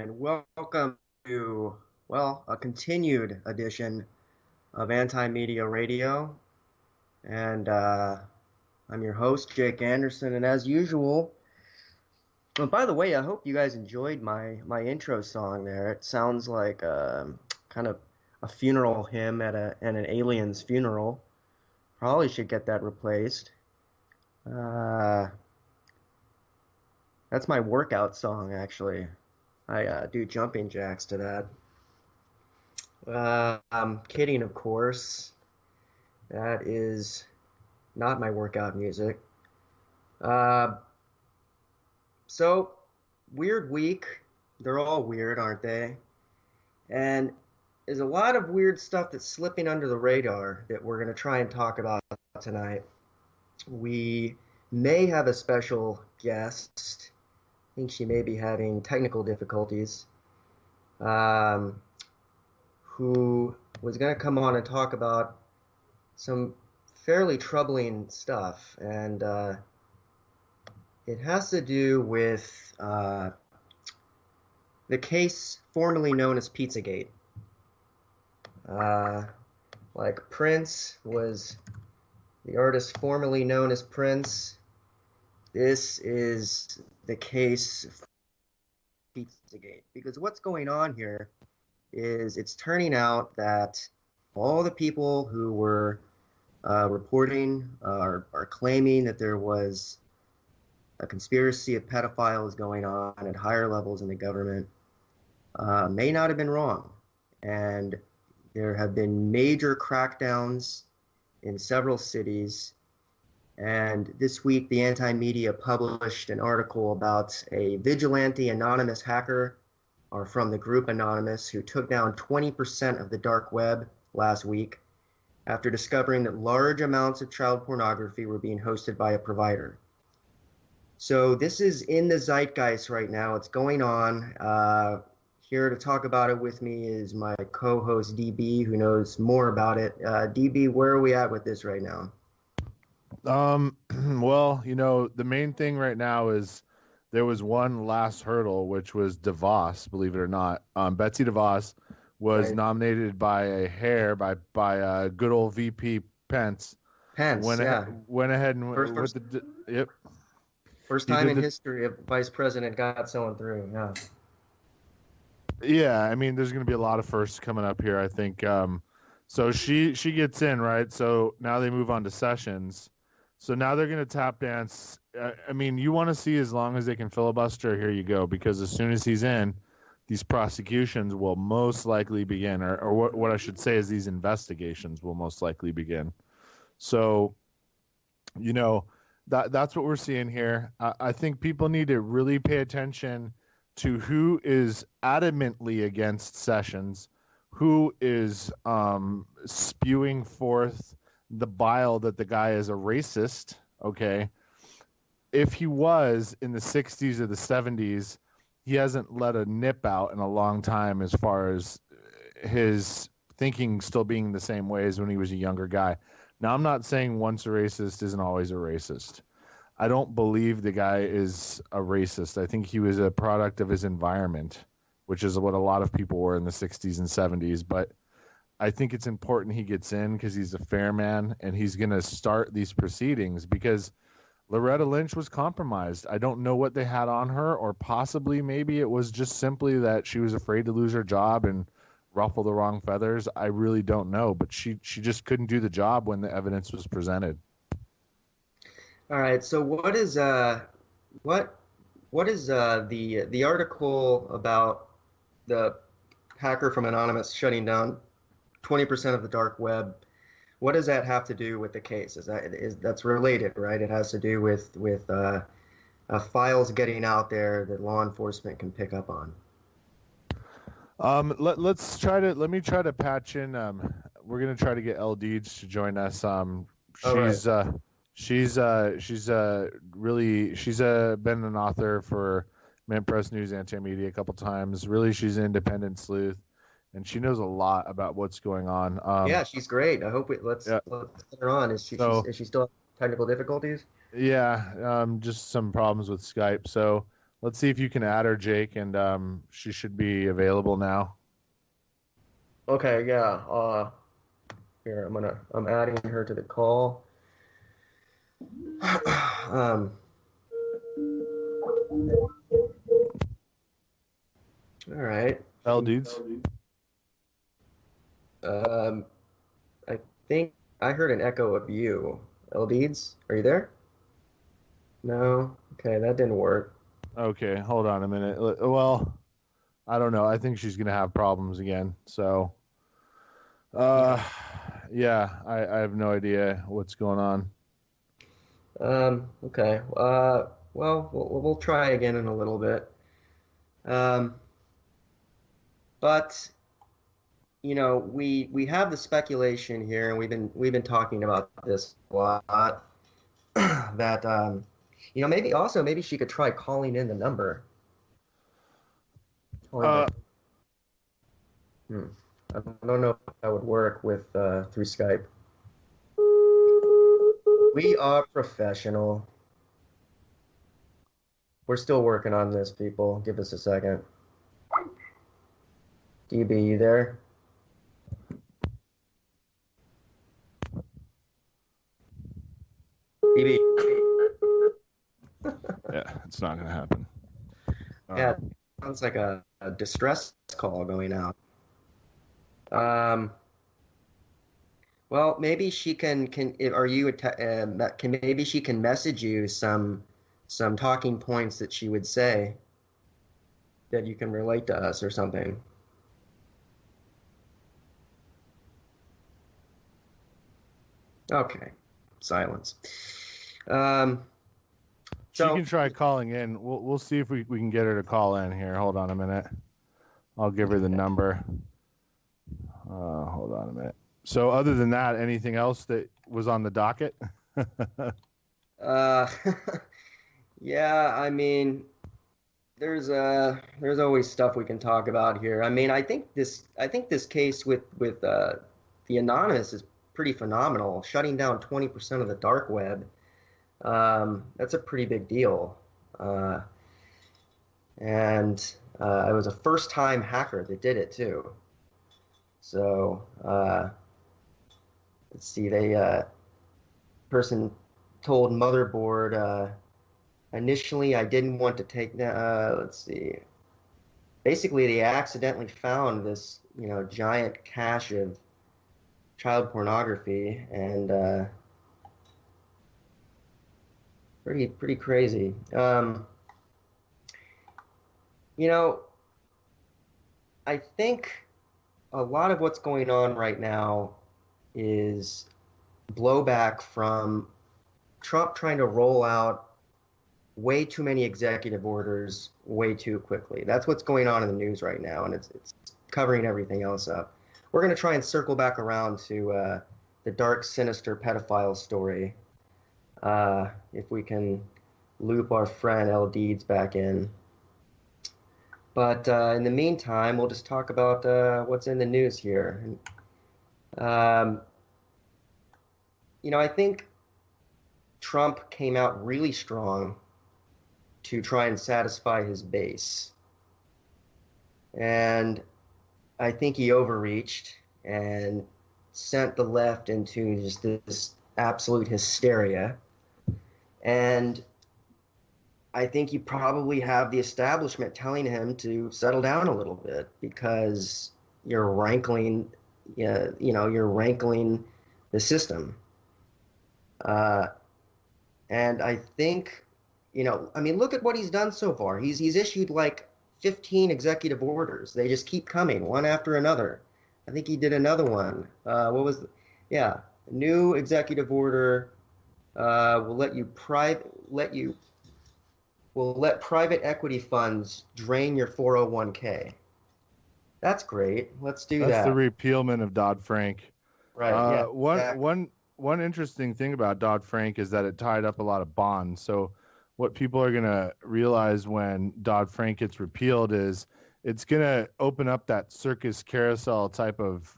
and welcome to, a continued edition of Anti-Media Radio. And I'm your host, Jake Anderson, and as usual, by the way, I hope you guys enjoyed my intro song there. It sounds like kind of a funeral hymn at an alien's funeral. Probably should get that replaced. That's my workout song, actually. I do jumping jacks to that. I'm kidding, of course. That is not my workout music. So, weird week. They're all weird, aren't they? And there's a lot of weird stuff that's slipping under the radar that we're going to try and talk about tonight. We may have a special guest. I think she may be having technical difficulties. Who was going to come on and talk about some fairly troubling stuff. And it has to do with the case formerly known as Pizzagate. Like Prince was the artist formerly known as Prince. This is the case for Pizzagate. Because what's going on here is it's turning out that all the people who were reporting are claiming that there was a conspiracy of pedophiles going on at higher levels in the government may not have been wrong. And there have been major crackdowns in several cities. And this week, the Anti-Media published an article about a vigilante anonymous hacker, or from the group Anonymous, who took down 20% of the dark web last week after discovering that large amounts of child pornography were being hosted by a provider. So this is in the zeitgeist right now. It's going on. Here to talk about it with me is my co-host DB, who knows more about it. DB, where are we at with this right now? Well, the main thing right now is there was one last hurdle, which was DeVos, believe it or not. Betsy DeVos was nominated by a hair by good old VP Pence. Went ahead and First time in history a vice president got someone through. Yeah. Yeah, I mean, there's going to be a lot of firsts coming up here, I think. So she gets in, right? So now they move on to Sessions. So now they're going to tap dance. I mean, you want to see as long as they can filibuster, here you go, because as soon as he's in, these prosecutions will most likely begin, or what I should say is these investigations will most likely begin. So, that's what we're seeing here. I think people need to really pay attention to who is adamantly against Sessions, who is spewing forth the bile that the guy is a racist, okay? If he was in the 60s or the 70s, he hasn't let a nip out in a long time as far as his thinking still being the same way as when he was a younger guy. Now, I'm not saying once a racist isn't always a racist. I don't believe the guy is a racist. I think he was a product of his environment, which is what a lot of people were in the 60s and 70s. But I think it's important he gets in because he's a fair man, and he's going to start these proceedings because Loretta Lynch was compromised. I don't know what they had on her, or possibly maybe it was just simply that she was afraid to lose her job and ruffle the wrong feathers. I really don't know, but she just couldn't do the job when the evidence was presented. All right. So what is the article about the hacker from Anonymous shutting down 20% of the dark web? What does that have to do with the case? That's related, right? It has to do with files getting out there that law enforcement can pick up on. Let me try to patch in. We're gonna try to get L Deeds to join us. She's been an author for Mint Press News, Anti-Media a couple times. Really, she's an independent sleuth, and she knows a lot about what's going on. Yeah, she's great. I hope let's get her on. Is she still having technical difficulties? Yeah, just some problems with Skype. So Let's see if you can add her, Jake, and she should be available now. Okay, yeah. Here I'm adding her to the call. um, all right. L dudes. I think I heard an echo of you. LDs, are you there? No. Okay, that didn't work. Okay, hold on a minute. Well, I don't know. I think she's gonna have problems again. So, Okay. yeah, I have no idea what's going on. Okay. Well, we'll try again in a little bit. Um, but we have the speculation here, and we've been talking about this a lot. That maybe she could try calling in the number. Uh, Hmm. I don't know if that would work with through Skype. We are professional. We're still working on this, people. Give us a second. DB, you there? DB. yeah, it's not gonna happen. Yeah, it sounds like a distress call going out. Well, maybe she can are you can maybe she can message you some talking points that she would say that you can relate to us or something. Okay, silence. She can try calling in. We'll see if we can get her to call in here. Hold on a minute. I'll give her the number. Hold on a minute. So other than that, anything else that was on the docket? uh, yeah, I mean, there's always stuff we can talk about here. I mean, I think this case with the anonymous is pretty phenomenal. Shutting down 20% of the dark web. That's a pretty big deal. Uh, and I was a first-time hacker that did it too. So let's see, person told Motherboard initially I didn't want to take let's see. Basically, they accidentally found this giant cache of child pornography and pretty crazy. You know, I think a lot of what's going on right now is blowback from Trump trying to roll out way too many executive orders way too quickly. That's what's going on in the news right now, and it's covering everything else up. We're going to try and circle back around to the dark, sinister pedophile story. If we can loop our friend L. Deeds back in. But in the meantime, we'll just talk about what's in the news here. Um, I think Trump came out really strong to try and satisfy his base. And I think he overreached and sent the left into just this absolute hysteria. And I think you probably have the establishment telling him to settle down a little bit because you're rankling, you're rankling the system. And I think, I mean, look at what he's done so far. He's issued like 15 executive orders. They just keep coming one after another. I think he did another one. A new executive order will let private equity funds drain your 401k. That's great. Let's do that. That's the repealment of Dodd-Frank. Right. Yeah. One interesting thing about Dodd-Frank is that it tied up a lot of bonds. So what people are going to realize when Dodd-Frank gets repealed is it's going to open up that circus carousel type of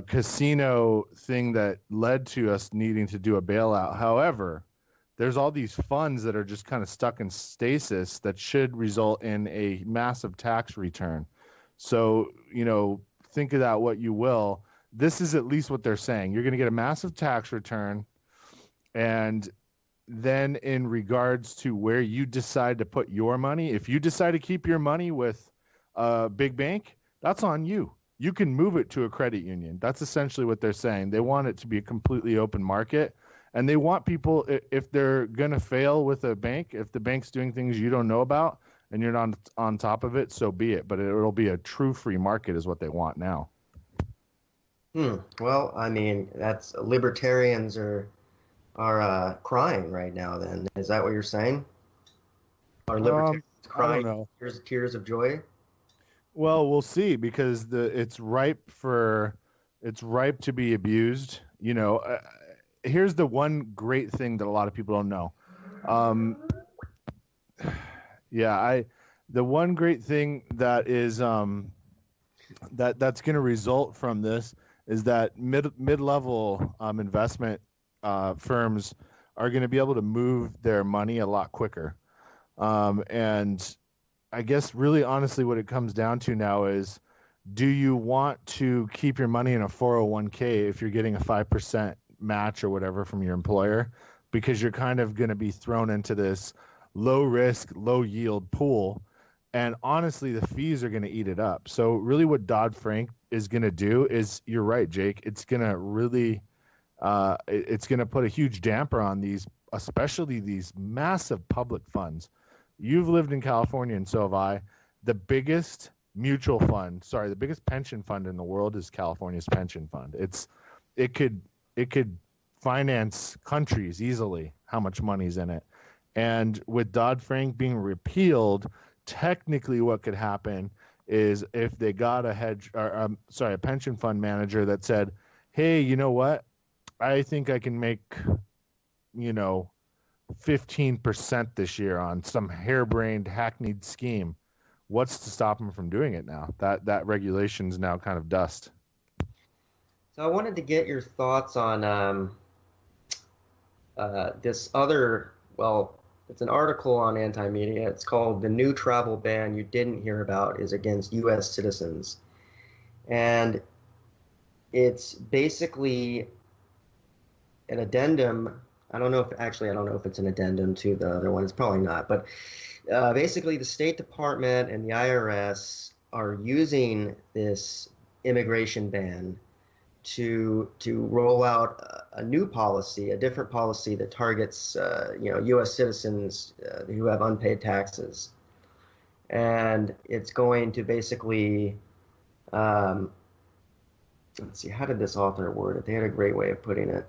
casino thing that led to us needing to do a bailout. However, there's all these funds that are just kind of stuck in stasis that should result in a massive tax return. So, think of that what you will. This is at least what they're saying. You're going to get a massive tax return. And then in regards to where you decide to put your money, if you decide to keep your money with a big bank, that's on you. You can move it to a credit union. That's essentially what they're saying. They want it to be a completely open market. And they want people, if they're going to fail with a bank, if the bank's doing things you don't know about and you're not on top of it, so be it. But it'll be a true free market is what they want now. Well, I mean, that's libertarians are crying right now. Then is that what you're saying? Are libertarians I don't crying know. tears of joy? Well, we'll see because it's ripe to be abused. Here's the one great thing that a lot of people don't know. The one great thing that is that's going to result from this is that mid-level investment firms are going to be able to move their money a lot quicker. And I guess really honestly what it comes down to now is, do you want to keep your money in a 401k if you're getting a 5% match or whatever from your employer? Because you're kind of going to be thrown into this low risk, low yield pool. And honestly, the fees are going to eat it up. So really what Dodd-Frank is going to do is, you're right, Jake, it's going to really it's going to put a huge damper on these, especially these massive public funds. You've lived in California, and so have I. The biggest the biggest pension fund in the world is California's pension fund. It could finance countries easily, how much money's in it. And with Dodd-Frank being repealed, technically what could happen is if they got a pension fund manager that said, hey, you know what? I think I can make, 15% this year on some harebrained, hackneyed scheme. What's to stop them from doing it now? That regulation's now kind of dust. So I wanted to get your thoughts on this other, well, it's an article on Anti-Media. It's called "The New Travel Ban You Didn't Hear About is Against U.S. Citizens." And it's basically an addendum. I don't know if it's an addendum to the other one. It's probably not. But basically, the State Department and the IRS are using this immigration ban to roll out a new policy, a different policy that targets U.S. citizens who have unpaid taxes, and it's going to basically let's see, how did this author word it? They had a great way of putting it.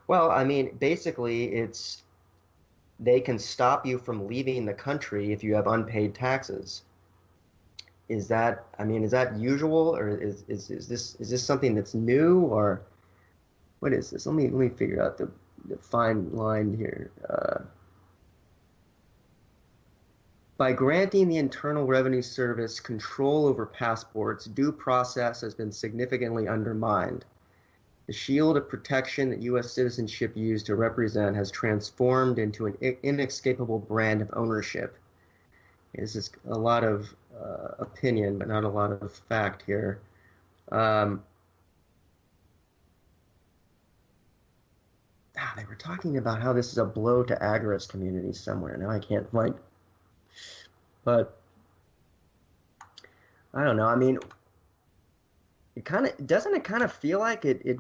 Well, I mean, basically, they can stop you from leaving the country if you have unpaid taxes. Is that usual, or is this something that's new, or what is this? Let me figure out the fine line here. By granting the Internal Revenue Service control over passports, due process has been significantly undermined. The shield of protection that U.S. citizenship used to represent has transformed into an inescapable brand of ownership. This is a lot of opinion, but not a lot of fact here. They were talking about how this is a blow to agorist communities somewhere. Now I can't find. But I don't know. I mean, doesn't it kind of feel like the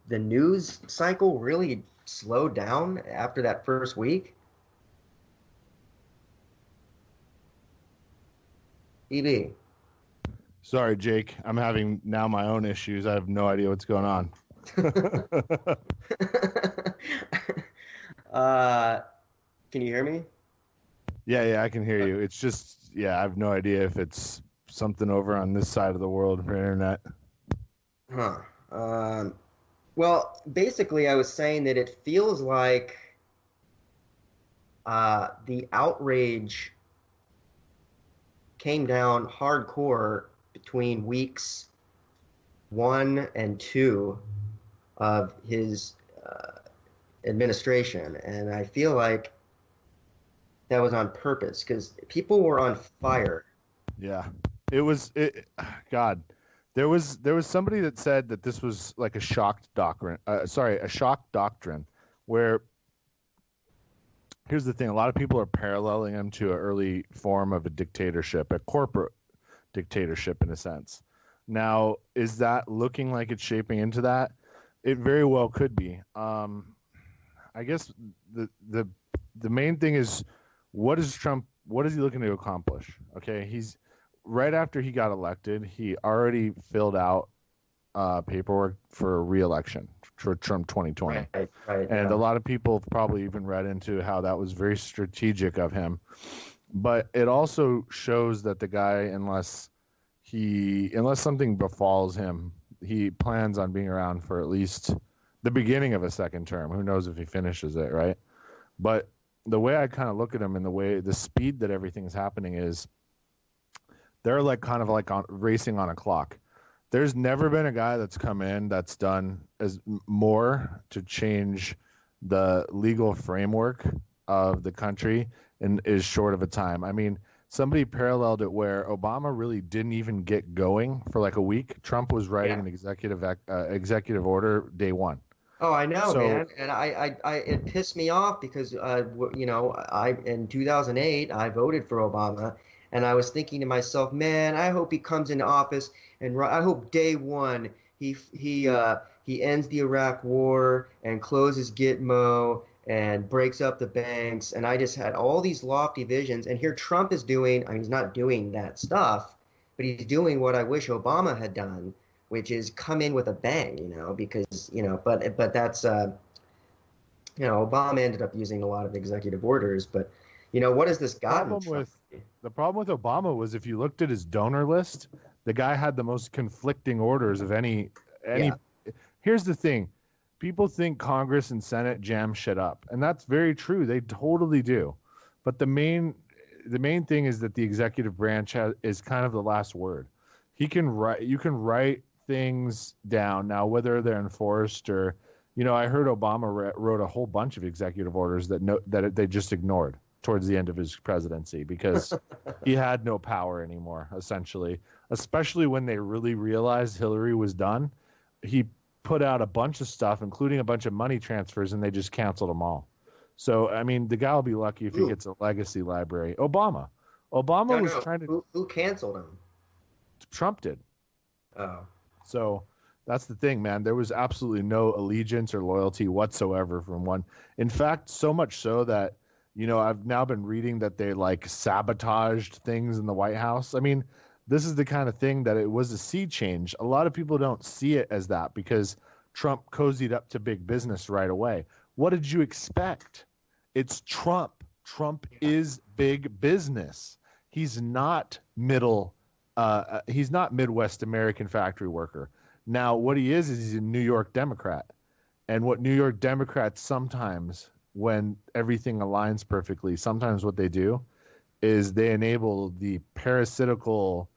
news cycle really slowed down after that first week? EB. Sorry, Jake. I'm having now my own issues. I have no idea what's going on. Can you hear me? Yeah, I can hear you. It's just, I have no idea if it's something over on this side of the world for internet. Well, basically, I was saying that it feels like the outrage came down hardcore between weeks 1 and 2 of his administration, and I feel like that was on purpose because people were on fire. Yeah, it was. God, there was somebody that said that this was like a shock doctrine. A shock doctrine, where here's the thing: a lot of people are paralleling him to an early form of a dictatorship, a corporate dictatorship in a sense. Now, is that looking like it's shaping into that? It very well could be. I guess the main thing is, what is Trump? What is he looking to accomplish? Okay, he's right after he got elected, he already filled out paperwork for re-election for Trump 2020, Right, and yeah. a lot of people have probably even read into how that was very strategic of him. But it also shows that the guy, unless something befalls him, he plans on being around for at least the beginning of a second term. Who knows if he finishes it, right? But the way I kind of look at him and the speed that everything's happening is they're like kind of like racing on a clock. There's never been a guy that's come in that's done as more to change the legal framework of the country in as short of a time. I mean, somebody paralleled it where Obama really didn't even get going for like a week. Trump was writing Yeah. an executive order day one. Oh, I know, So man, and it pissed me off because, I in 2008 I voted for Obama, and I was thinking to myself, man, I hope he comes into office, and I hope day one he ends the Iraq War and closes Gitmo and breaks up the banks, and I just had all these lofty visions, and here Trump is doing, I mean, he's not doing that stuff, but he's doing what I wish Obama had done, which is come in with a bang, because, but that's, Obama ended up using a lot of executive orders, but, what has this gotten problem Trump? with the problem with Obama was if you looked at his donor list, the guy had the most conflicting orders of any. Yeah. Here's the thing: people think Congress and Senate jam shit up, and that's very true. They totally do. But the main thing is that the executive branch is kind of the last word. He can write. You can write things down now, whether they're enforced or, I heard Obama wrote a whole bunch of executive orders that they just ignored towards the end of his presidency because he had no power anymore, essentially. Especially when they really realized Hillary was done, he put out a bunch of stuff, including a bunch of money transfers, and they just canceled them all. So, I mean, the guy will be lucky if he Ooh. gets a legacy library. Obama No, was no. trying to. Who canceled him? Trump did. Oh, So that's the thing, man. There was absolutely no allegiance or loyalty whatsoever from one. In fact, so much so that, I've now been reading that they like sabotaged things in the White House. I mean, this is the kind of thing that it was a sea change. A lot of people don't see it as that because Trump cozied up to big business right away. What did you expect? It's Trump. Trump is big business. He's not he's not Midwest American factory worker. Now, what he is he's a New York Democrat. And what New York Democrats sometimes, when everything aligns perfectly, sometimes what they do is they enable the parasitical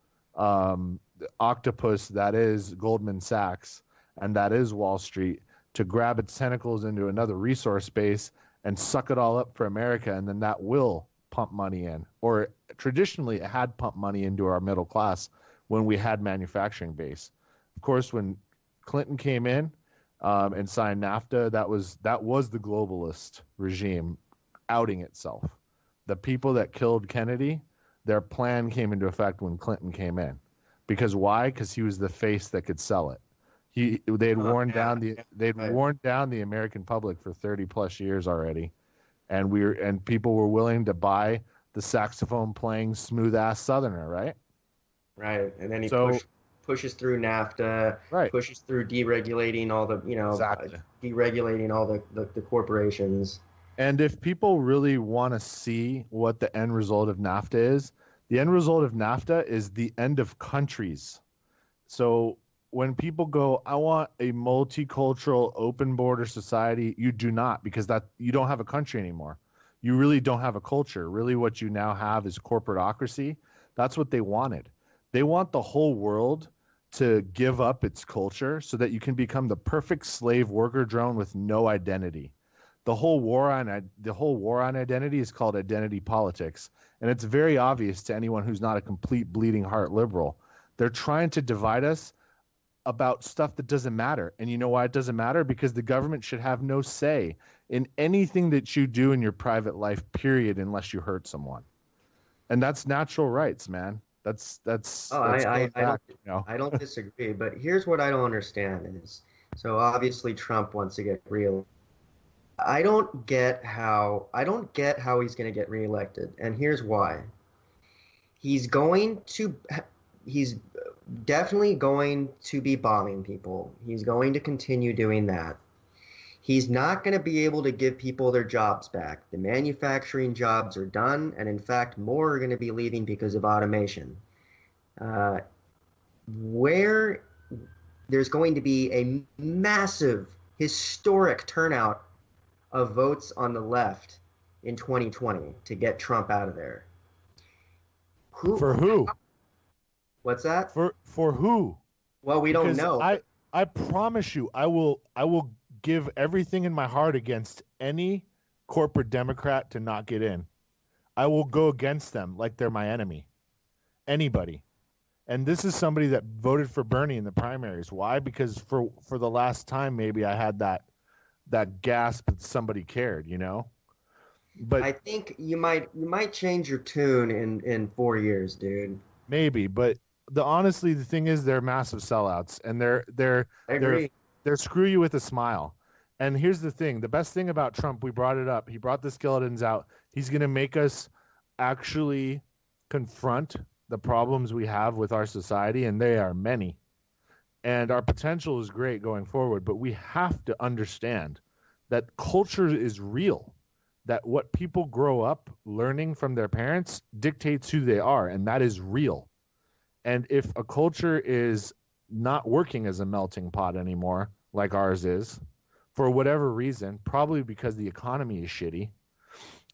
octopus that is Goldman Sachs and that is Wall Street to grab its tentacles into another resource base and suck it all up for America, and then that will pump money in. Or traditionally, it had pumped money into our middle class when we had manufacturing base. Of course, when Clinton came in and signed NAFTA, that was the globalist regime outing itself. The people that killed Kennedy, their plan came into effect when Clinton came in. Because why? Because he was the face that could sell it. They'd worn down the American public for 30 plus years already, and people were willing to buy the saxophone playing smooth ass Southerner, right? right. And then he So pushes through NAFTA, right, pushes through deregulating all the, exactly. deregulating all the corporations. And if people really want to see what the end result of NAFTA is, the end result of NAFTA is the end of countries. So when people go, I want a multicultural, open border society, you do not, because that you don't have a country anymore. You really don't have a culture. Really, what you now have is corporatocracy. That's what they wanted. They want the whole world to give up its culture so that you can become the perfect slave worker drone with no identity. The whole war on identity is called identity politics, and it's very obvious to anyone who's not a complete bleeding heart liberal. They're trying to divide us about stuff that doesn't matter. And you know why it doesn't matter? Because the government should have no say in anything that you do in your private life, period, unless you hurt someone. And that's natural rights, man. That's Oh, going back, I don't disagree, but here's what I don't understand is, so obviously Trump wants to get real. I don't get how he's going to get reelected, and here's why. He's going to he's definitely going to be bombing people. He's going to continue doing that. He's not going to be able to give people their jobs back. The manufacturing jobs are done, and in fact, more are going to be leaving because of automation. Where there's going to be a massive, historic turnout of votes on the left in 2020 to get Trump out of there. For who? What's that? For who? Well, we don't know. I promise you, I will give everything in my heart against any corporate Democrat to not get in. I will go against them like they're my enemy. Anybody. And this is somebody that voted for Bernie in the primaries. Why? Because for the last time maybe I had that gasp that somebody cared, you know? But I think you might change your tune in 4 years, dude. Maybe, but honestly, the thing is, they're massive sellouts, and they're screw you with a smile. And here's the thing: the best thing about Trump, we brought it up. He brought the skeletons out. He's going to make us actually confront the problems we have with our society, and they are many. And our potential is great going forward, but we have to understand that culture is real. That what people grow up learning from their parents dictates who they are, and that is real. And if a culture is not working as a melting pot anymore, like ours is, for whatever reason, probably because the economy is shitty,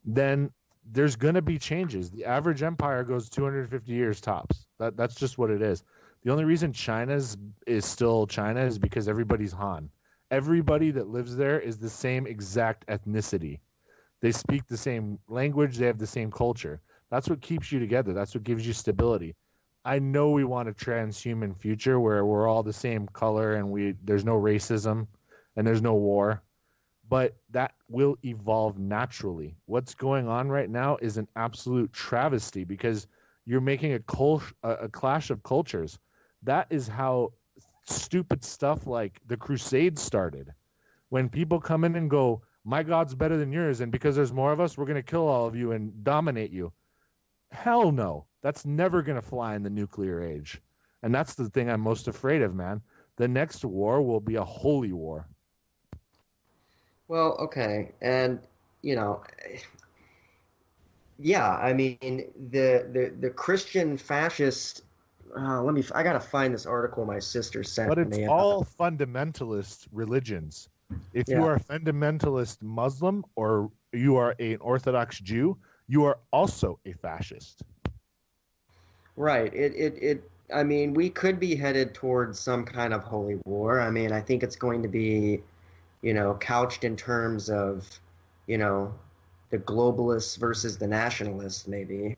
then there's going to be changes. The average empire goes 250 years tops. That's just what it is. The only reason China is still China is because everybody's Han. Everybody that lives there is the same exact ethnicity. They speak the same language. They have the same culture. That's what keeps you together. That's what gives you stability. I know we want a transhuman future where we're all the same color and there's no racism and there's no war, but that will evolve naturally. What's going on right now is an absolute travesty because you're making a clash of cultures. That is how stupid stuff like the Crusades started. When people come in and go, my God's better than yours, and because there's more of us, we're going to kill all of you and dominate you. Hell no. That's never going to fly in the nuclear age. And that's the thing I'm most afraid of, man. The next war will be a holy war. Well, okay. And, yeah, I mean, the Christian fascist, I got to find this article my sister sent me. But it's all fundamentalist religions. If you are a fundamentalist Muslim or you are an Orthodox Jew, you are also a fascist. Right. I mean, we could be headed towards some kind of holy war. I mean, I think it's going to be, couched in terms of, the globalists versus the nationalists, maybe.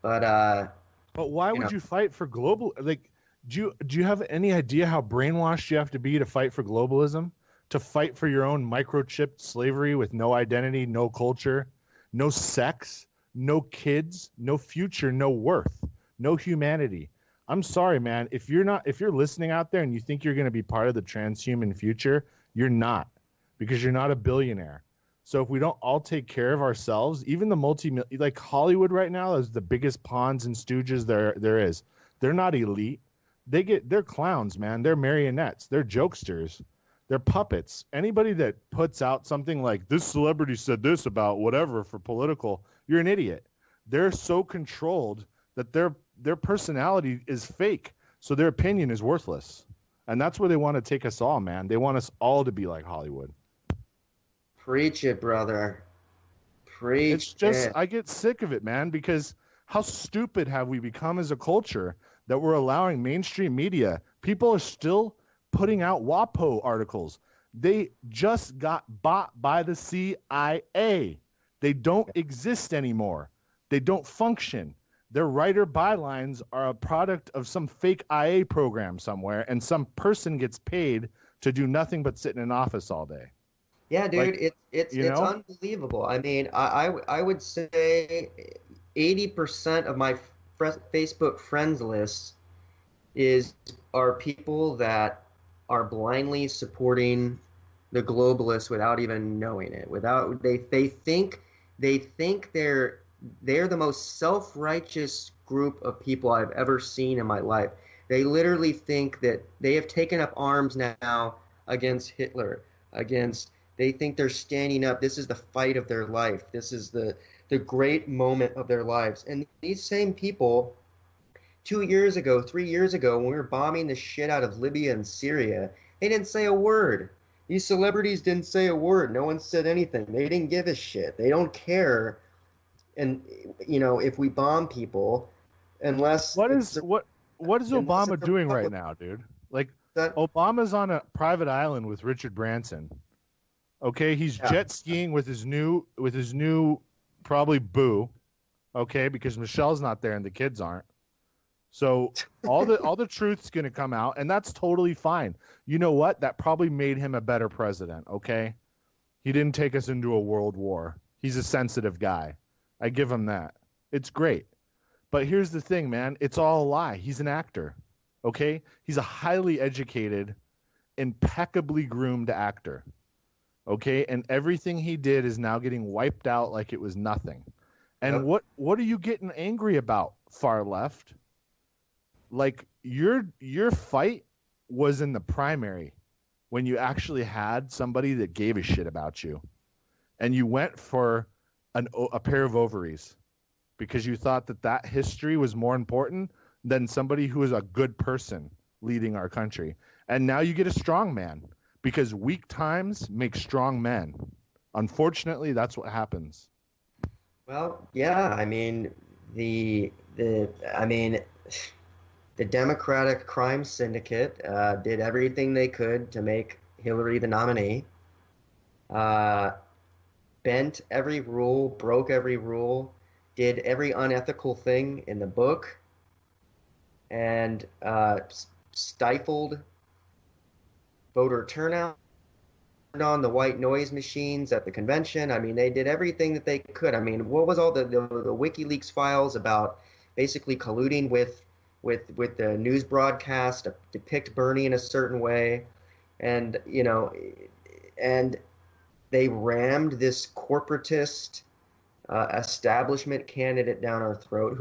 But why would you fight for global? Like, do you have any idea how brainwashed you have to be to fight for globalism? To fight for your own microchipped slavery with no identity, no culture, no sex, no kids, no future, no worth, no humanity. I'm sorry, man. If you're listening out there and you think you're going to be part of the transhuman future, you're not, because you're not a billionaire. So if we don't all take care of ourselves, even the like Hollywood right now is the biggest pawns and stooges there is. They're not elite. They're clowns, man. They're marionettes. They're jokesters. They're puppets. Anybody that puts out something like this celebrity said this about whatever for political, you're an idiot. They're so controlled that their personality is fake. So their opinion is worthless. And that's where they want to take us all, man. They want us all to be like Hollywood. Preach it, brother. Preach It's just, it. I get sick of it, man, because how stupid have we become as a culture that we're allowing mainstream media People are still putting out WAPO articles. They just got bought by the CIA. They don't exist anymore. They don't function. Their writer bylines are a product of some fake IA program somewhere, and some person gets paid to do nothing but sit in an office all day. Yeah, dude, Like, it's you know, unbelievable. I mean, I would say 80% of my Facebook friends list are people that are blindly supporting the globalists without even knowing it. Without they think they're the most self-righteous group of people I've ever seen in my life. They literally think that they have taken up arms now against Hitler, against they think they're standing up. This is the fight of their life. This is the great moment of their lives. And these same people 2 years ago, 3 years ago, when we were bombing the shit out of Libya and Syria, they didn't say a word. These celebrities didn't say a word. No one said anything. They didn't give a shit. They don't care. And if we bomb people, unless what is Obama doing right now, dude? Like, Obama's on a private island with Richard Branson. Okay, he's jet skiing with his new probably boo. Okay, because Michelle's not there and the kids aren't. So all the truth's going to come out, and that's totally fine. You know what? That probably made him a better president, okay? He didn't take us into a world war. He's a sensitive guy. I give him that. It's great. But here's the thing, man. It's all a lie. He's an actor, okay? He's a highly educated, impeccably groomed actor, okay? And everything he did is now getting wiped out like it was nothing. And what are you getting angry about, far left? Like, your fight was in the primary when you actually had somebody that gave a shit about you. And you went for a pair of ovaries because you thought that history was more important than somebody who is a good person leading our country. And now you get a strong man because weak times make strong men. Unfortunately, that's what happens. Well, yeah, I mean, the Democratic crime syndicate did everything they could to make Hillary the nominee. Bent every rule, broke every rule, did every unethical thing in the book, and stifled voter turnout, turned on the white noise machines at the convention. I mean, they did everything that they could. I mean, what was all the WikiLeaks files about basically colluding with the news broadcast to depict Bernie in a certain way, and they rammed this corporatist establishment candidate down our throat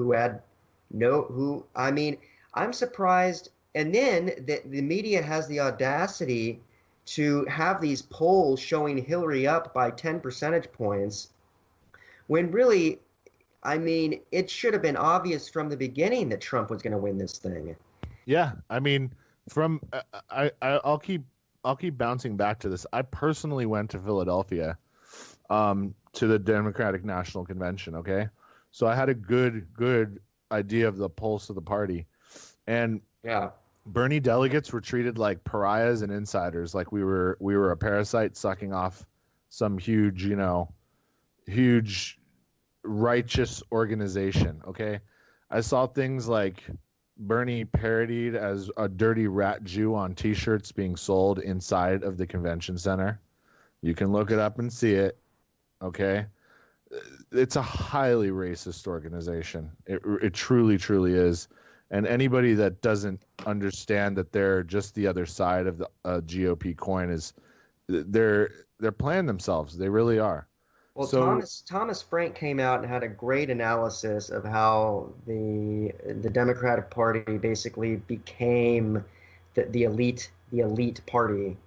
I'm surprised. And then the media has the audacity to have these polls showing Hillary up by 10 percentage points when really, I mean, it should have been obvious from the beginning that Trump was going to win this thing. Yeah, I mean, I'll keep bouncing back to this. I personally went to Philadelphia to the Democratic National Convention, okay? So I had a good idea of the pulse of the party. And Bernie delegates were treated like pariahs and insiders, like we were a parasite sucking off some huge righteous organization, okay? I saw things like Bernie parodied as a dirty rat Jew on T-shirts being sold inside of the convention center. You can look it up and see it, okay? It's a highly racist organization. It truly, truly is. And anybody that doesn't understand that they're just the other side of the GOP coin they're playing themselves. They really are. Well, so, Thomas Frank came out and had a great analysis of how the Democratic Party basically became the elite party,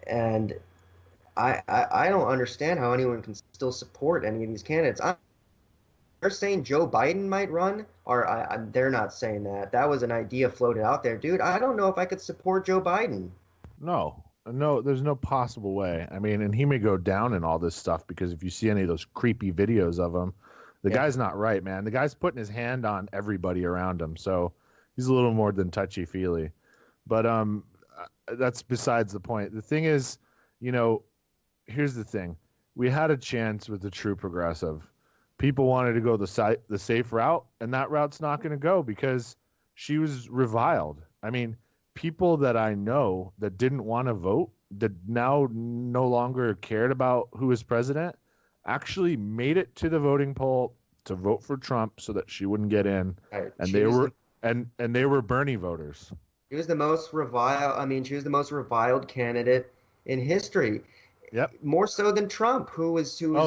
and I don't understand how anyone can still support any of these candidates. They're saying Joe Biden might run, or they're not saying that. That was an idea floated out there, dude. I don't know if I could support Joe Biden. No, there's no possible way. I mean, and he may go down in all this stuff because if you see any of those creepy videos of him, the guy's not right, man. The guy's putting his hand on everybody around him. So, he's a little more than touchy-feely. But that's besides the point. The thing is, you know, here's the thing. We had a chance with the true progressive. People wanted to go the safe route, and that route's not going to go because she was reviled. I mean, people that I know that didn't want to vote, that now no longer cared about who was president, actually made it to the voting poll to vote for Trump so that she wouldn't get in, Right. and they were and they were Bernie voters. She was the most reviled. I mean, she was the most reviled candidate in history, Yep. more so than Trump, Oh,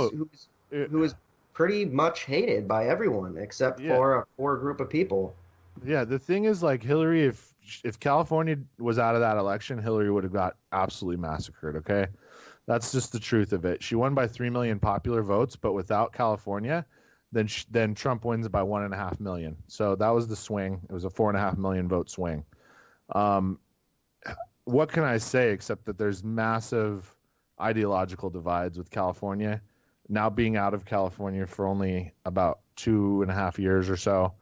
who was pretty much hated by everyone except yeah. for a core group of people. Yeah, the thing is, like, Hillary, if California was out of that election, Hillary would have got absolutely massacred. Okay, that's just the truth of it. She won by 3 million popular votes, but without California, then Trump wins by 1.5 million. So that was the swing. It was a 4.5 million vote swing. What can I say except that there's massive ideological divides with California. Now being out of California for only about 2.5 years or so,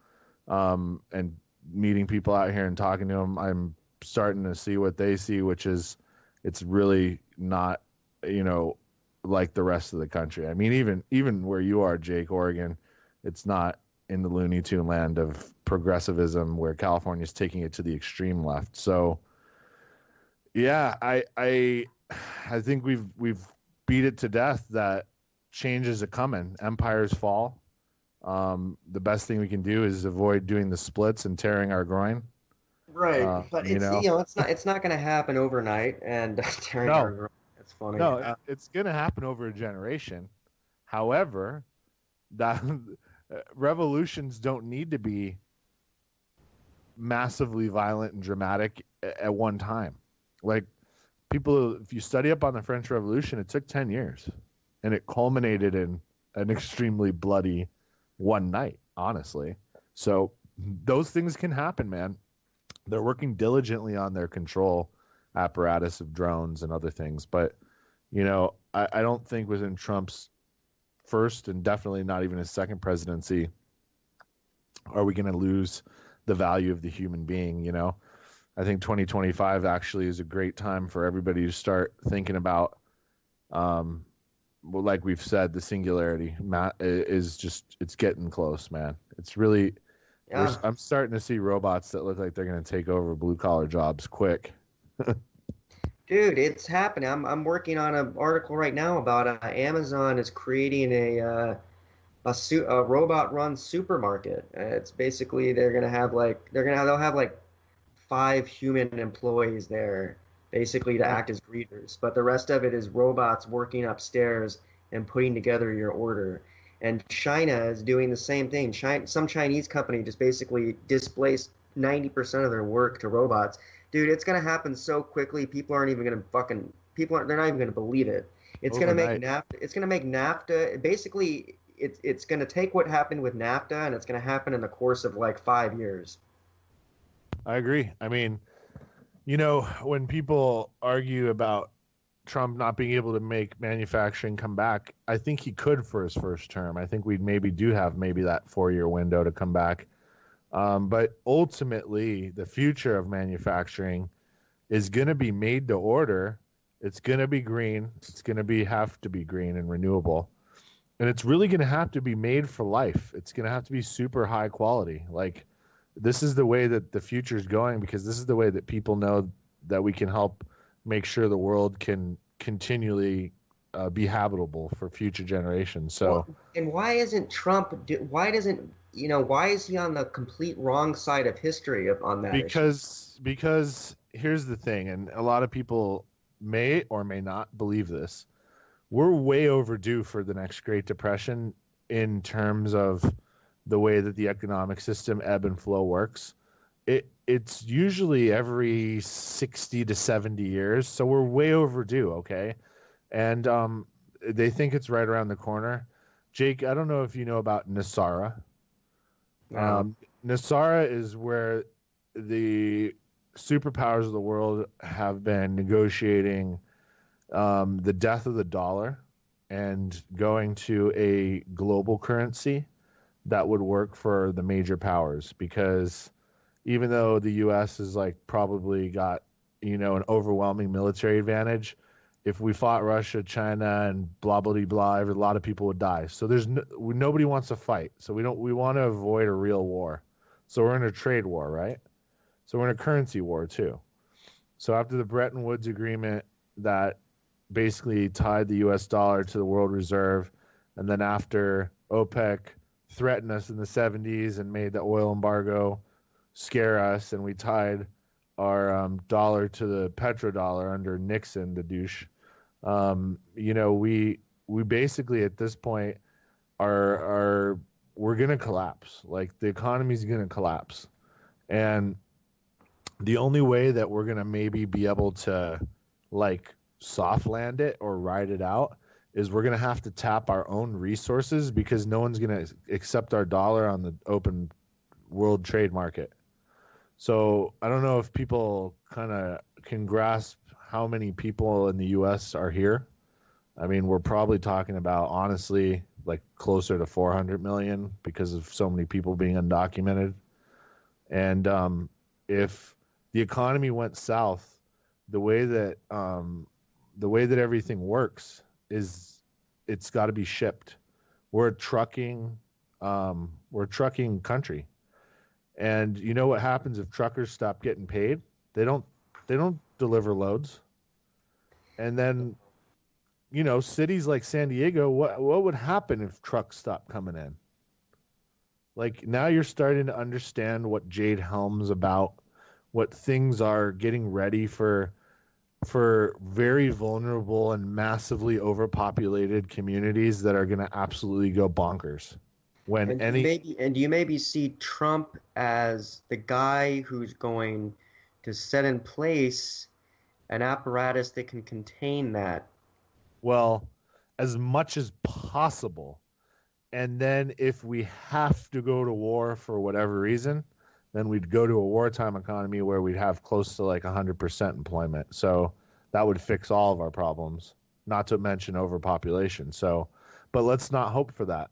and meeting people out here and talking to them, I'm starting to see what they see, which is it's really not, like the rest of the country. I mean, even where you are, Jake, Oregon, it's not in the Looney Tune land of progressivism where California's taking it to the extreme left. So, yeah, I think we've beat it to death that changes are coming. Empires fall. The best thing we can do is avoid doing the splits and tearing our groin. Right, but it's not going to happen overnight. And tearing our groin, it's funny. No, it's going to happen over a generation. However, that revolutions don't need to be massively violent and dramatic at one time. Like, people, if you study up on the French Revolution, it took 10 years, and it culminated in an extremely bloody one night, honestly. So those things can happen, man. They're working diligently on their control apparatus of drones and other things. But, I don't think within Trump's first and definitely not even his second presidency are we going to lose the value of the human being. I think 2025 actually is a great time for everybody to start thinking about, well, like we've said, the singularity is just, it's getting close, man. It's really, I'm starting to see robots that look like they're going to take over blue collar jobs quick. Dude, it's happening. I'm working on an article right now about Amazon is creating a robot-run supermarket. It's basically they'll have like 5 human employees there, basically to act as greeters, but the rest of it is robots working upstairs and putting together your order. And China is doing the same thing. Some Chinese company just basically displaced 90% of their work to robots. Dude, it's gonna happen so quickly. They're not even gonna believe it. It's gonna make NAFTA. Basically, it's gonna take what happened with NAFTA, and it's gonna happen in the course of like 5 years. I agree. I mean, when people argue about Trump not being able to make manufacturing come back, I think he could for his first term. I think we do have that 4-year window to come back. But ultimately, the future of manufacturing is going to be made to order. It's going to be green. It's going to have to be green and renewable. And it's really going to have to be made for life. It's going to have to be super high quality. Like, this is the way that the future is going, because this is the way that people know that we can help make sure the world can continually be habitable for future generations. So, and why isn't Trump? Why is he on the complete wrong side of history on that issue? Because here's the thing, and a lot of people may or may not believe this. We're way overdue for the next Great Depression in terms of the way that the economic system ebb and flow works. It's usually every 60 to 70 years, so we're way overdue, okay? And they think it's right around the corner. Jake, I don't know if you know about NESARA. NESARA is where the superpowers of the world have been negotiating the death of the dollar and going to a global currency that would work for the major powers, because even though the U.S. has like probably got an overwhelming military advantage. If we fought Russia, China, and blah blah blah, a lot of people would die. So nobody wants to fight. So we want to avoid a real war. So we're in a trade war, right? So we're in a currency war too. So after the Bretton Woods Agreement that basically tied the U.S. dollar to the world reserve, and then after OPEC threatened us in the 70s and made the oil embargo scare us, and we tied our dollar to the petrodollar under Nixon, the douche. We basically at this point are we're gonna collapse. Like the economy's gonna collapse, and the only way that we're gonna maybe be able to like soft land it or ride it out is we're gonna have to tap our own resources because no one's gonna accept our dollar on the open world trade market. So I don't know if people kind of can grasp how many people in the U.S. are here. I mean, we're probably talking about, honestly, like closer to 400 million because of so many people being undocumented. And if the economy went south, the way that everything works is it's got to be shipped. We're a trucking country. And you know what happens if truckers stop getting paid? They don't deliver loads. And then, cities like San Diego, what would happen if trucks stopped coming in? Like now you're starting to understand what Jade Helm's about, what things are getting ready for very vulnerable and massively overpopulated communities that are going to absolutely go bonkers. Do you maybe see Trump as the guy who's going to set in place an apparatus that can contain that? Well, as much as possible. And then if we have to go to war for whatever reason, then we'd go to a wartime economy where we'd have close to like 100% employment. So that would fix all of our problems, not to mention overpopulation. So, but let's not hope for that.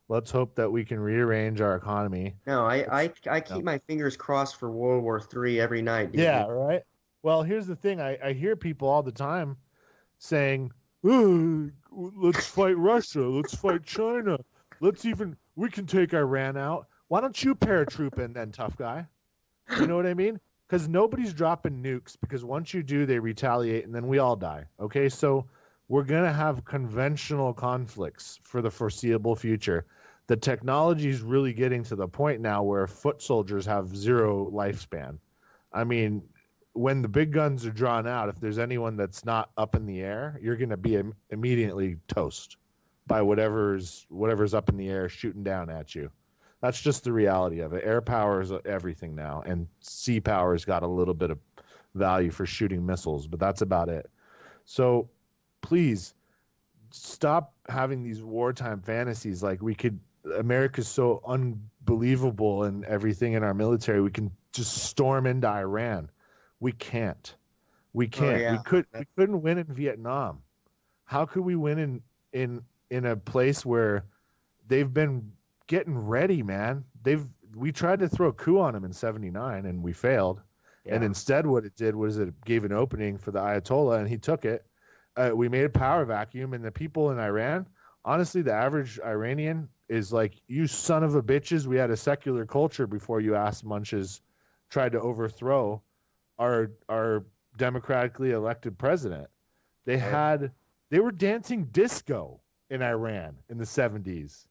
Let's hope that we can rearrange our economy. No, I keep my fingers crossed for World War III every night. Dude. Yeah, right. Well, here's the thing. I hear people all the time saying, oh, let's fight Russia. Let's fight China. We can take Iran out. Why don't you paratroop in then, tough guy? You know what I mean? Because nobody's dropping nukes because once you do, they retaliate and then we all die. Okay, so we're going to have conventional conflicts for the foreseeable future. The technology is really getting to the point now where foot soldiers have zero lifespan. I mean, when the big guns are drawn out, if there's anyone that's not up in the air, you're going to be immediately toast by whatever's up in the air shooting down at you. That's just the reality of it. Air power is everything now, and sea power's got a little bit of value for shooting missiles, but that's about it. So please stop having these wartime fantasies. Like America's so unbelievable and everything in our military. We can just storm into Iran. We can't. We can't. Oh, yeah. We couldn't win in Vietnam. How could we win in a place where they've been getting ready, man? We tried to throw a coup on them in '79 and we failed. Yeah. And instead what it did was it gave an opening for the Ayatollah and he took it. We made a power vacuum, and the people in Iran, honestly, the average Iranian is like, you son of a bitches, we had a secular culture before you ass munches tried to overthrow our democratically elected president. They were dancing disco in Iran in the 70s.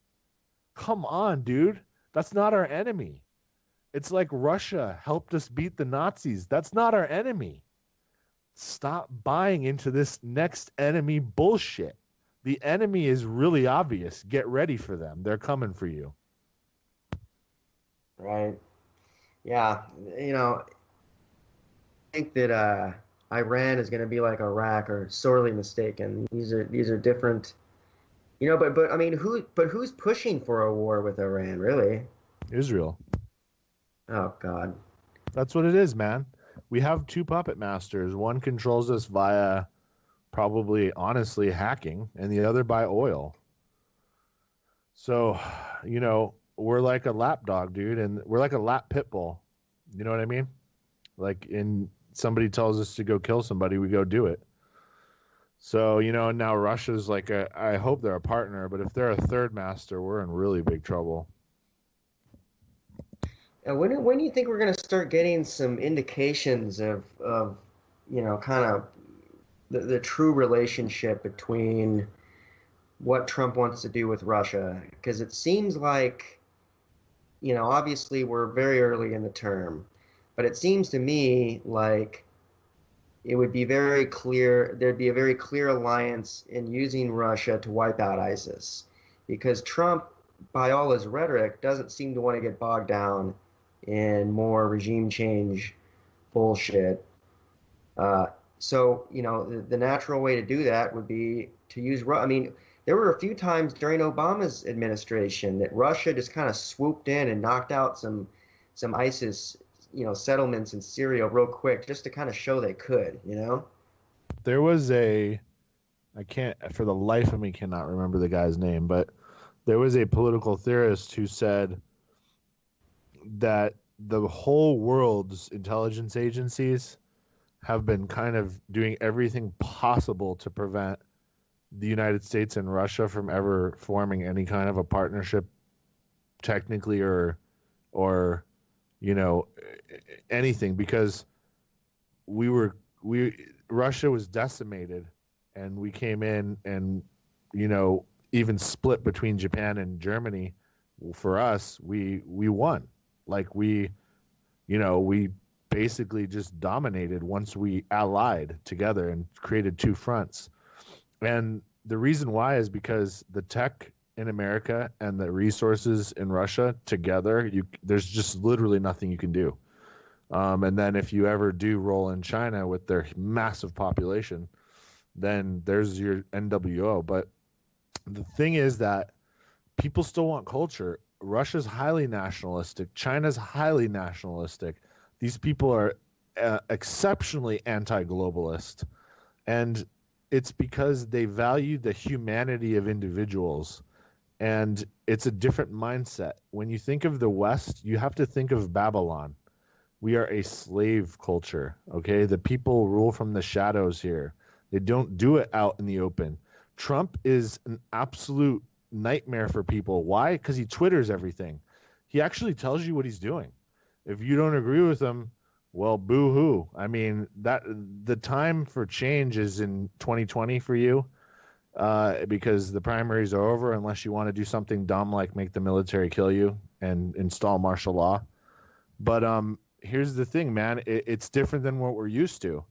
Come on, dude. That's not our enemy. It's like Russia helped us beat the Nazis. That's not our enemy. Stop buying into this next enemy bullshit. The enemy is really obvious. Get ready for them. They're coming for you. Right. Yeah. I think that Iran is going to be like Iraq, or sorely mistaken. These are different. But I mean, who's pushing for a war with Iran, really? Israel. Oh God. That's what it is, man. We have two puppet masters. One controls us via probably, honestly, hacking, and the other by oil. So, we're like a lap dog, dude, and we're like a lap pit bull. You know what I mean? Like, somebody tells us to go kill somebody, we go do it. So, now Russia's like I hope they're a partner, but if they're a third master, we're in really big trouble. And when do you think we're going to start getting some indications of kind of the true relationship between what Trump wants to do with Russia? Because it seems like, obviously we're very early in the term, but it seems to me like it would be very clear, there'd be a very clear alliance in using Russia to wipe out ISIS. Because Trump, by all his rhetoric, doesn't seem to want to get bogged down in more regime change bullshit. So, the natural way to do that would be to use, I mean, there were a few times during Obama's administration that Russia just kind of swooped in and knocked out some ISIS, settlements in Syria real quick just to kind of show they could. There was I can't, for the life of me, cannot remember the guy's name, but there was a political theorist who said that the whole world's intelligence agencies have been kind of doing everything possible to prevent the United States and Russia from ever forming any kind of a partnership, technically, or anything, because Russia was decimated, and we came in and even split between Japan and Germany. For us, we won. Like, we basically just dominated once we allied together and created two fronts. And the reason why is because the tech in America and the resources in Russia together, there's just literally nothing you can do. And then if you ever do roll in China with their massive population, then there's your NWO. But the thing is that people still want culture. Russia's highly nationalistic. China's highly nationalistic. These people are exceptionally anti-globalist. And it's because they value the humanity of individuals. And it's a different mindset. When you think of the West, you have to think of Babylon. We are a slave culture, okay? The people rule from the shadows here. They don't do it out in the open. Trump is an absolute nightmare for people. Why? Because he twitters everything. He actually tells you what he's doing. If you don't agree with him, well, boo-hoo. I mean, that the time for change is in 2020 for you, because the primaries are over, unless you want to do something dumb like make the military kill you and install martial law. But here's the thing, man. It's different than what we're used to.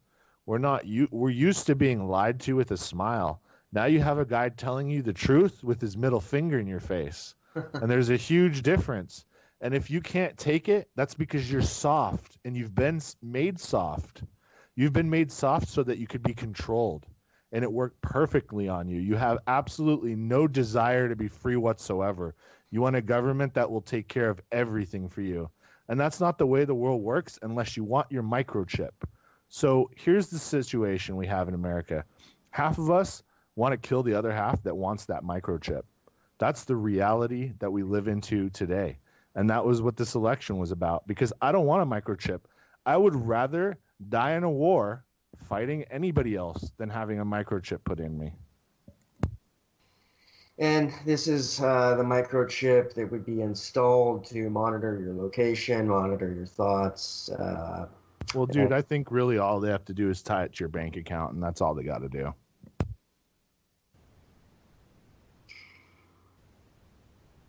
We're used to being lied to with a smile. Now you have a guy telling you the truth with his middle finger in your face. And there's a huge difference. And if you can't take it, that's because you're soft, and you've been made soft. You've been made soft so that you could be controlled, and it worked perfectly on you. You have absolutely no desire to be free whatsoever. You want a government that will take care of everything for you. And that's not the way the world works unless you want your microchip. So here's the situation we have in America. Half of us want to kill the other half that wants that microchip. That's the reality that we live into today. And that was what this election was about, because I don't want a microchip. I would rather die in a war fighting anybody else than having a microchip put in me. And this is the microchip that would be installed to monitor your location, monitor your thoughts. Well, dude, I think really all they have to do is tie it to your bank account, and that's all they got to do.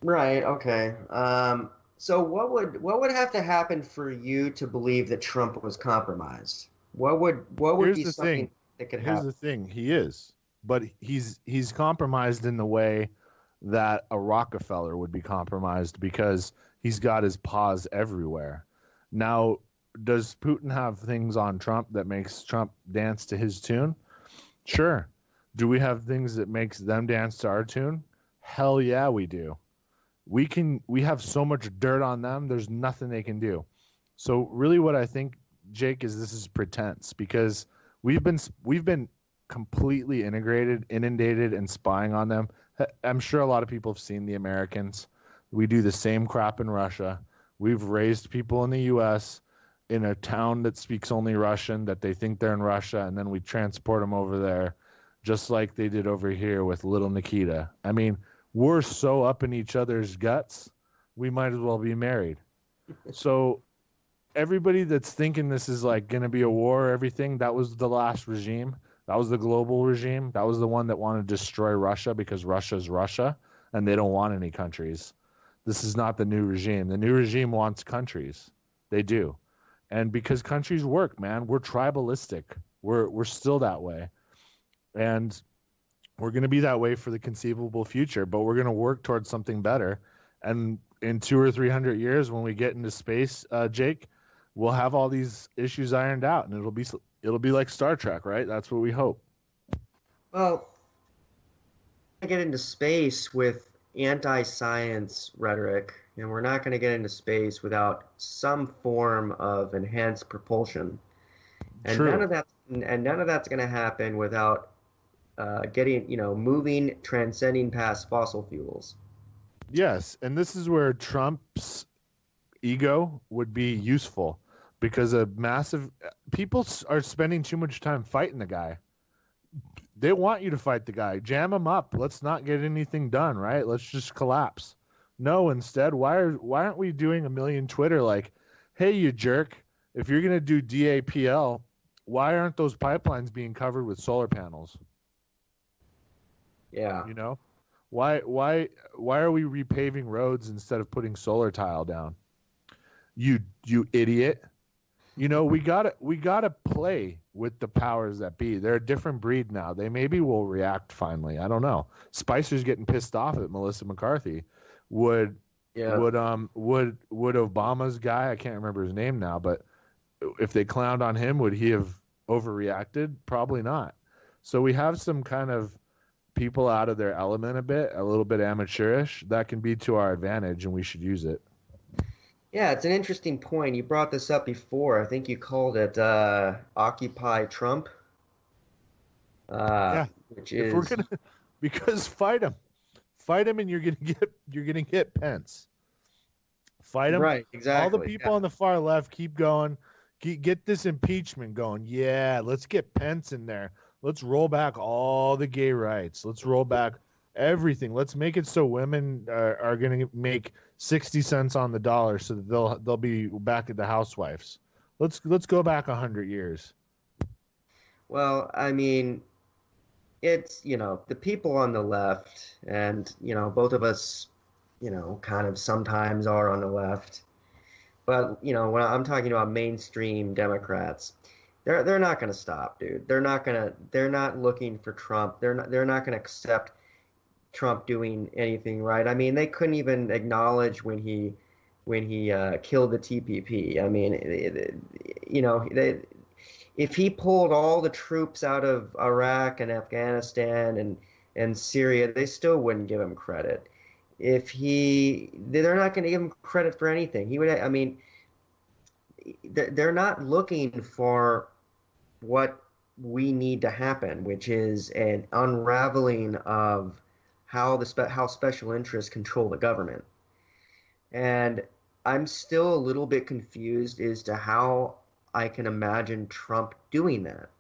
Right. Okay. So what would have to happen for you to believe that Trump was compromised? What would Here's be the something thing. that could Here's happen? the thing. He is, but he's compromised in the way that a Rockefeller would be compromised, because he's got his paws everywhere. Now, does Putin have things on Trump that makes Trump dance to his tune? Sure. Do we have things that makes them dance to our tune? Hell yeah, we do. We have so much dirt on them, there's nothing they can do. So really what I think, Jake, is this is pretense, because we've been completely inundated and spying on them. I'm sure a lot of people have seen The Americans. We do the same crap in Russia. We've raised people in the US. in a town that speaks only Russian, that they think they're in Russia, and then we transport them over there, just like they did over here with little Nikita. I mean, we're so up in each other's guts, we might as well be married. So everybody that's thinking this is like going to be a war or everything, that was the last regime. That was the global regime. That was the one that wanted to destroy Russia because Russia's Russia and they don't want any countries. This is not the new regime. The new regime wants countries. They do. And because countries work, man, we're tribalistic. We're still that way. And we're going to be that way for the conceivable future, but we're going to work towards something better. And in 200 or 300 years, when we get into space, Jake, we'll have all these issues ironed out, and it'll be like Star Trek, right? That's what we hope. Well, I get into space with anti-science rhetoric, and we're not going to get into space without some form of enhanced propulsion. And True. none of that's going to happen without moving, transcending past fossil fuels. Yes, and this is where Trump's ego would be useful because people are spending too much time fighting the guy. They want you to fight the guy. Jam him up. Let's not get anything done, right? Let's just collapse. No, instead, why aren't we doing a million Twitter like, hey, you jerk, if you're going to do DAPL, why aren't those pipelines being covered with solar panels? Yeah. You know? Why are we repaving roads instead of putting solar tile down? You idiot. You know, we gotta play with the powers that be. They're a different breed now. They maybe will react finally. I don't know. Spicer's getting pissed off at Melissa McCarthy. Would Obama's guy, I can't remember his name now, but if they clowned on him, would he have overreacted? Probably not. So we have some kind of people out of their element a little bit amateurish. That can be to our advantage, and we should use it. Yeah, it's an interesting point. You brought this up before. I think you called it Occupy Trump. Yeah, which if is we're gonna, because fight him, and you're gonna get Pence. Fight him. Right, exactly. All the people on the far left keep going. Get this impeachment going. Yeah, let's get Pence in there. Let's roll back all the gay rights. Let's roll back everything. Let's make it so women are going to make 60 cents on the dollar so that they'll be back at the housewives. Let's go back 100 years. Well, I mean, it's, the people on the left, and, both of us, kind of sometimes are on the left. But, when I'm talking about mainstream Democrats, they're not going to stop, dude. They're not looking for Trump. They're not going to accept Trump doing anything right. I mean, they couldn't even acknowledge when he killed the TPP. I mean, if he pulled all the troops out of Iraq and Afghanistan and Syria, they still wouldn't give him credit. They're not going to give him credit for anything. They're not looking for what we need to happen, which is an unraveling of how special interests control the government. And I'm still a little bit confused as to how I can imagine Trump doing that.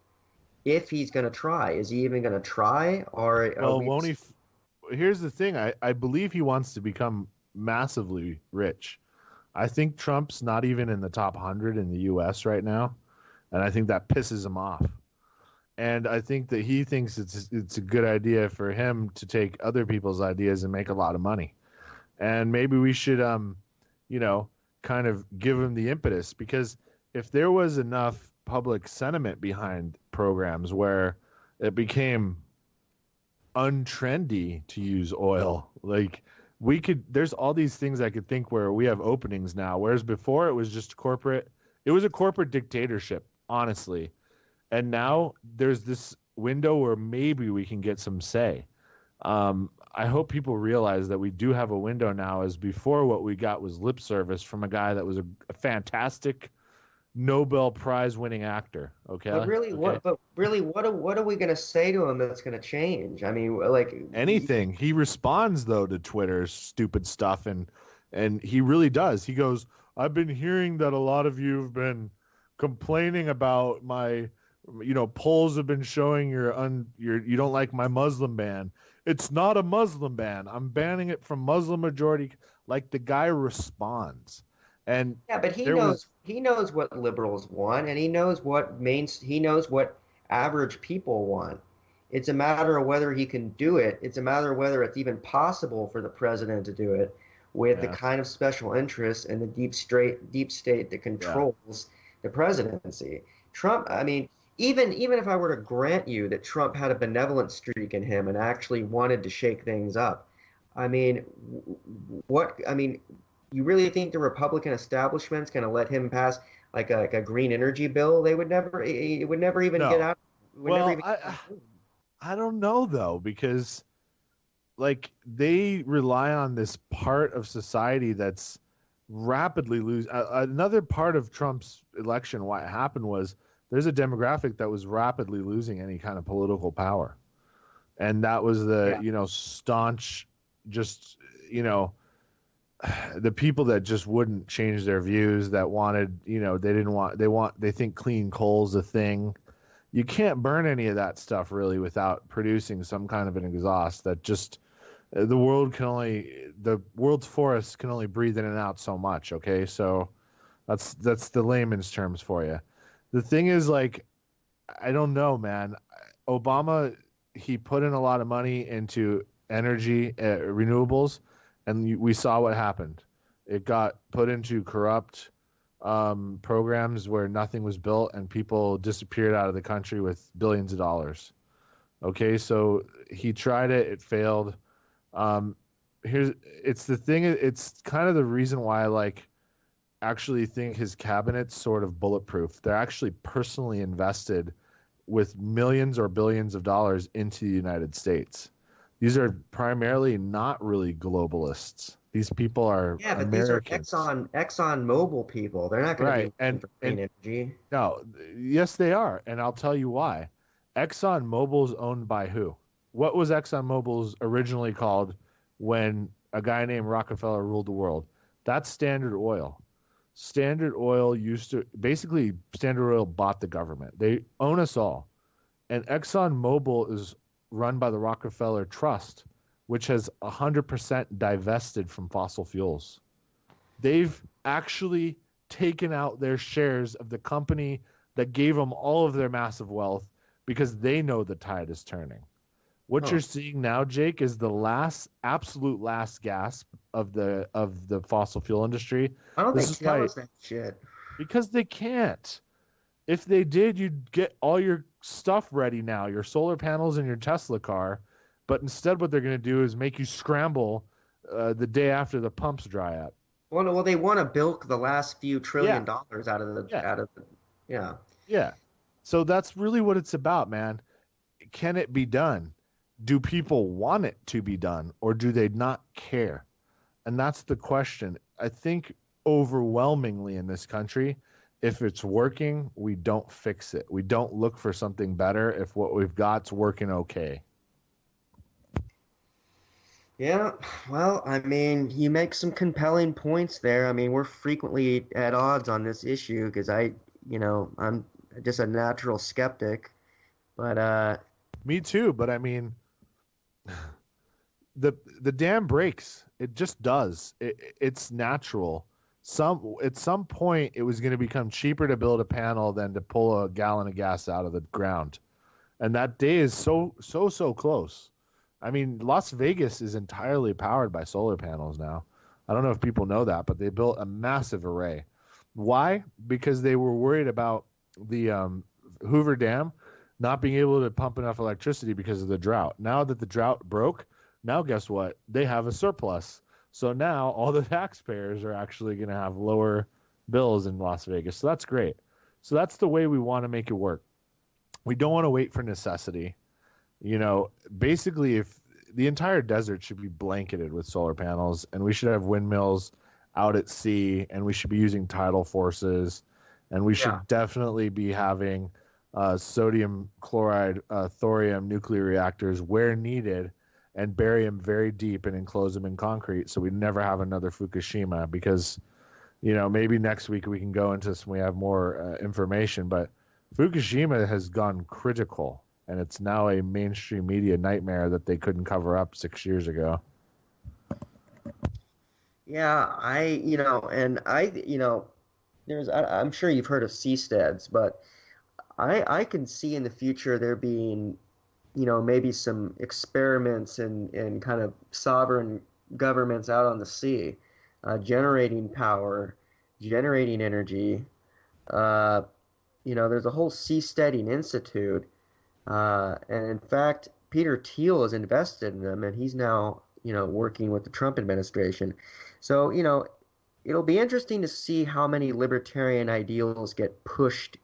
If he's going to try, is he even going to try? Or won't he? Here's the thing. I believe he wants to become massively rich. I think Trump's not even in the top 100 in the U.S. right now, and I think that pisses him off. And I think that he thinks it's a good idea for him to take other people's ideas and make a lot of money. And maybe we should, kind of give him the impetus, because if there was enough public sentiment behind programs where it became untrendy to use oil, like there's all these things I could think where we have openings now, whereas before it was just it was a corporate dictatorship, honestly. And now there's this window where maybe we can get some say. I hope people realize that we do have a window now, as before what we got was lip service from a guy that was a fantastic Nobel Prize winning actor. Okay. But really, what are we going to say to him that's going to change? I mean, like anything. He responds though to Twitter's stupid stuff, and he really does. He goes, "I've been hearing that a lot of you have been complaining about my, polls have been showing you don't like my Muslim ban. It's not a Muslim ban. I'm banning it from Muslim majority. Like the guy responds, and Yeah, but there was he knows what liberals want, and he knows what average people want. It's a matter of whether he can do it. It's a matter of whether it's even possible for the president to do it with the yeah, kind of special interests and the deep state that yeah, controls the presidency. Trump, I mean, even if I were to grant you that Trump had a benevolent streak in him and actually wanted to shake things up, I mean, I mean, you really think the Republican establishment's going to let him pass like a green energy bill? They would never. It would never even get no. out. It would never Well, even. I don't know though, because like they rely on this part of society that's rapidly lose. Another part of Trump's election, why it happened was there's a demographic that was rapidly losing any kind of political power, and that was the Yeah. staunch, just the people that just wouldn't change their views, that wanted, they think clean coal's a thing. You can't burn any of that stuff really without producing some kind of an exhaust that just the world's forests can only breathe in and out so much. Okay, so that's the layman's terms for you. The thing is, like, I don't know, man. Obama, he put in a lot of money into energy, renewables, and we saw what happened. It got put into corrupt programs where nothing was built and people disappeared out of the country with billions of dollars. Okay, so he tried it, it failed. It's the thing. It's kind of the reason why I actually think his cabinet's sort of bulletproof. They're actually personally invested with millions or billions of dollars into the United States. These are primarily not really globalists. These people are Yeah, but these are Americans. Exxon Mobil people. They're not going to be Right. looking for clean energy. No, yes, they are. And I'll tell you why. Exxon Mobil's owned by who? What was Exxon Mobil's originally called when a guy named Rockefeller ruled the world? That's Standard Oil. Standard Oil Standard Oil bought the government. They own us all. And Exxon Mobil is run by the Rockefeller Trust, which has 100% divested from fossil fuels. They've actually taken out their shares of the company that gave them all of their massive wealth because they know the tide is turning. What you're seeing now, Jake, is the absolute last gasp of the fossil fuel industry. I don't think tell us that shit. Because they can't. If they did, you'd get all your stuff ready now, your solar panels and your Tesla car. But instead, what they're going to do is make you scramble the day after the pumps dry up. Well, they want to bilk the last few trillion dollars out of the. Yeah. So that's really what it's about, man. Can it be done? Do people want it to be done, or do they not care? And that's the question. I think overwhelmingly in this country, if it's working, we don't fix it. We don't look for something better if what we've got's working okay. Yeah, well, I mean, you make some compelling points there. I mean, we're frequently at odds on this issue because I'm just a natural skeptic. But me too. But I mean, the dam breaks. It just does. It's natural. At some point, it was going to become cheaper to build a panel than to pull a gallon of gas out of the ground, and that day is so close. I mean, Las Vegas is entirely powered by solar panels now. I don't know if people know that, but they built a massive array. Why? Because they were worried about the Hoover Dam not being able to pump enough electricity because of the drought. Now that the drought broke, now guess what? They have a surplus. So now all the taxpayers are actually going to have lower bills in Las Vegas. So that's great. So that's the way we want to make it work. We don't want to wait for necessity. Basically, if the entire desert should be blanketed with solar panels, and we should have windmills out at sea, and we should be using tidal forces, and we should definitely be having sodium chloride, thorium nuclear reactors where needed, and bury them very deep and enclose them in concrete so we never have another Fukushima, because Maybe next week we can go into this when we have more information. But Fukushima has gone critical, and it's now a mainstream media nightmare that they couldn't cover up 6 years ago. Yeah, I'm sure you've heard of seasteads, but I can see in the future there being, maybe some experiments in kind of sovereign governments out on the sea, generating power, generating energy. Uh, there's a whole seasteading institute, and in fact, Peter Thiel is invested in them, and he's now, working with the Trump administration. So, it'll be interesting to see how many libertarian ideals get pushed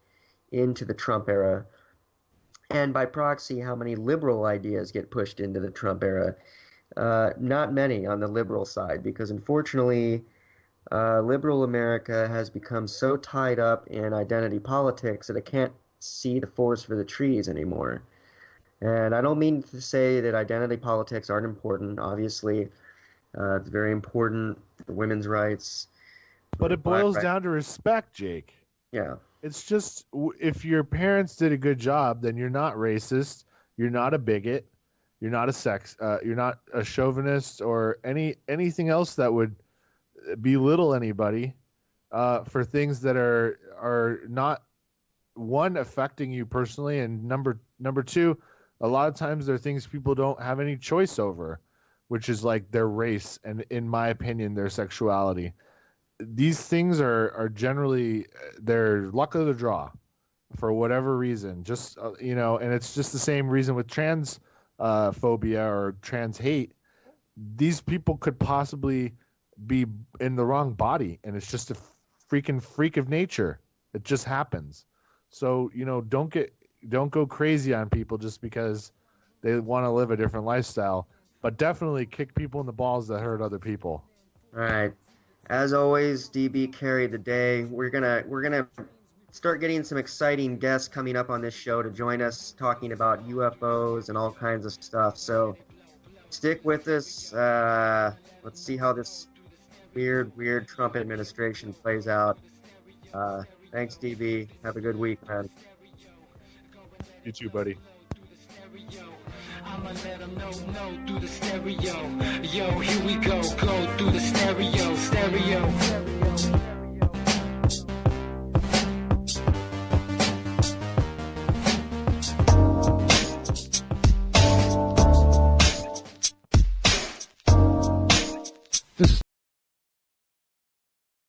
into the Trump era, and by proxy, how many liberal ideas get pushed into the Trump era. Not many on the liberal side, because unfortunately, liberal America has become so tied up in identity politics that it can't see the forest for the trees anymore. And I don't mean to say that identity politics aren't important. Obviously, it's very important for women's rights. But it boils down to respect, Jake. Yeah. It's just, if your parents did a good job, then you're not racist, you're not a bigot, you're not you're not a chauvinist or anything else that would belittle anybody for things that are not, one, affecting you personally, and number two, a lot of times they're things people don't have any choice over, which is like their race and, in my opinion, their sexuality. These things are generally their luck of the draw for whatever reason. Just and it's just the same reason with trans phobia or trans hate. These people could possibly be in the wrong body, and it's just a freaking freak of nature. It just happens. So don't go crazy on people just because they want to live a different lifestyle, but definitely kick people in the balls that hurt other people. All right. As always, DB carried the day. We're gonna start getting some exciting guests coming up on this show to join us talking about UFOs and all kinds of stuff. So stick with us. Let's see how this weird Trump administration plays out. Thanks, DB. Have a good week, man. You too, buddy. I'ma let them know through the stereo. Yo, here we go through the stereo.